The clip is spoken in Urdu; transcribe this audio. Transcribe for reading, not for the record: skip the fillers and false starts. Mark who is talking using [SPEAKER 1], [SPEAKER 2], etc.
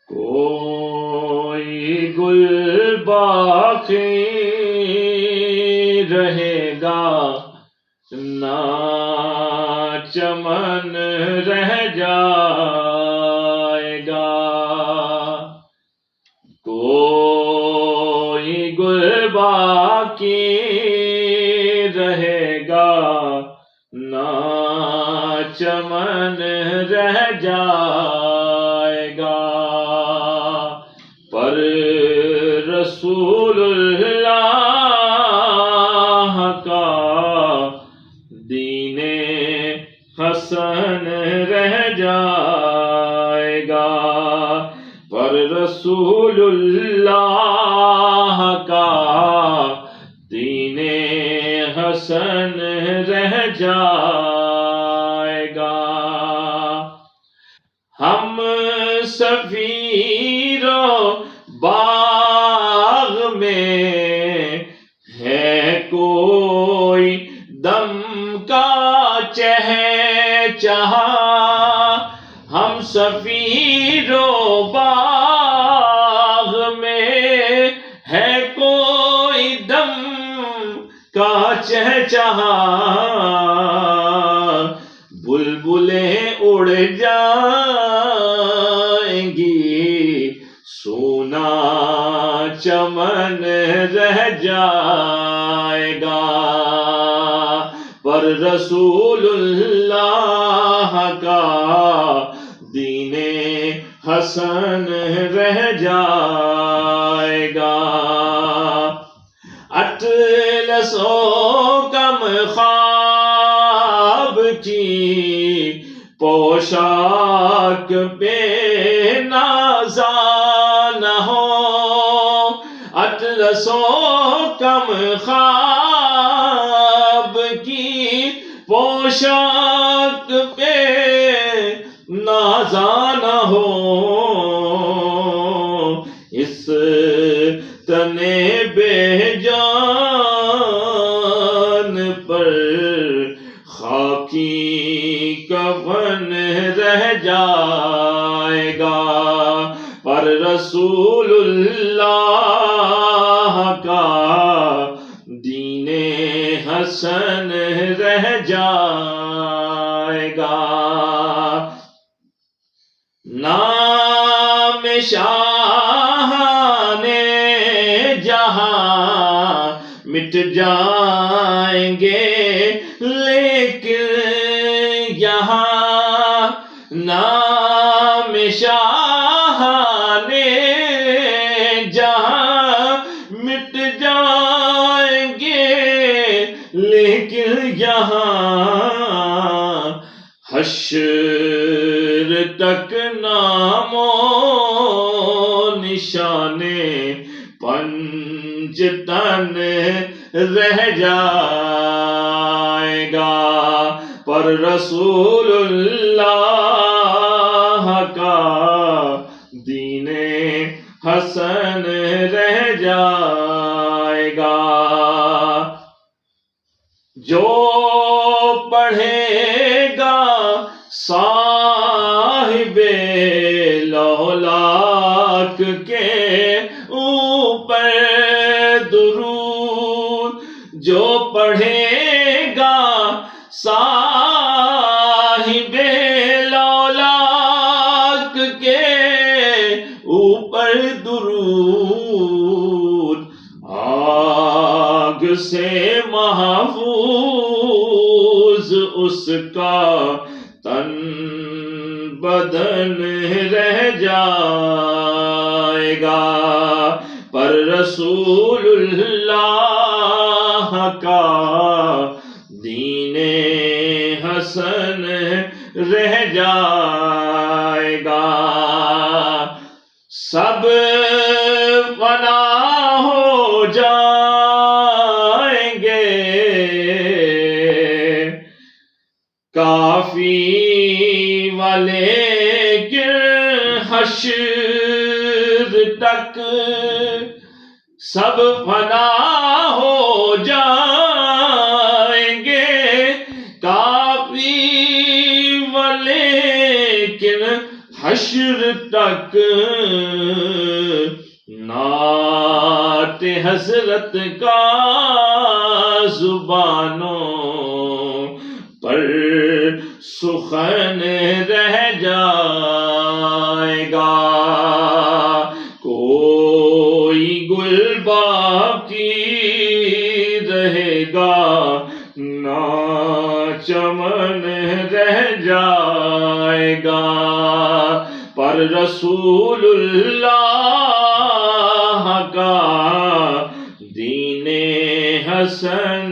[SPEAKER 1] کوئی گل باقی رہے گا نہ چمن رہ جائے گا، کوئی گل باقی رہے گا نہ چمن رہ جائے گا، پر رسول اللہ کا دین حسن رہ جائے گا، پر رسول اللہ کا دین حسن رہ جائے گا۔ ہم سفیرو باغ میں ہے کوئی دم کا چہچہا، ہم سفیرو باغ میں ہے کوئی دم کا چہچہا، بلبلیں اڑ جائیں گی سونا چمن رہ جائے گا، پر رسول اللہ کا دین حسن رہ جائے گا۔ اطلس و کم خواب کی پوشاک پہ نازا نہ ہو، اطلس و کم خواب کی پوشاک پہ نازا نہ ہو، اس تنے بے جان پر خاکی کفن رہ جائے گا، پر رسول اللہ کا دین حسن رہ جائے گا۔ نام شاہان جہاں مٹ جائیں گے لیکن یہاں نام شاہان جہاں مٹ جائیں گے لیکن یہاں حشر تک نام و نشانے پنجتن رہ جائے گا، پر رسول اللہ کا دین حسن رہ جائے گا۔ جو پڑھے گا صاحب لولاک کے اوپر درود، جو پڑھے گا صاحب لولاک کے اوپر درود، آگ سے محفوظ اس کا تن بدن رہ جائے گا، پر رسول اللہ کا دین حسن رہ جائے گا۔ سب فنا ہو جائیں گے کافی والے حشر تک، سب فنا ہو جائیں گے کافی ولیکن حشر تک نعت حضرت کا زبانوں پر سخن رہ جائے گا، کوئی گل باقی رہے گا نہ چمن رہ جائے گا، پر رسول اللہ کا دین حسن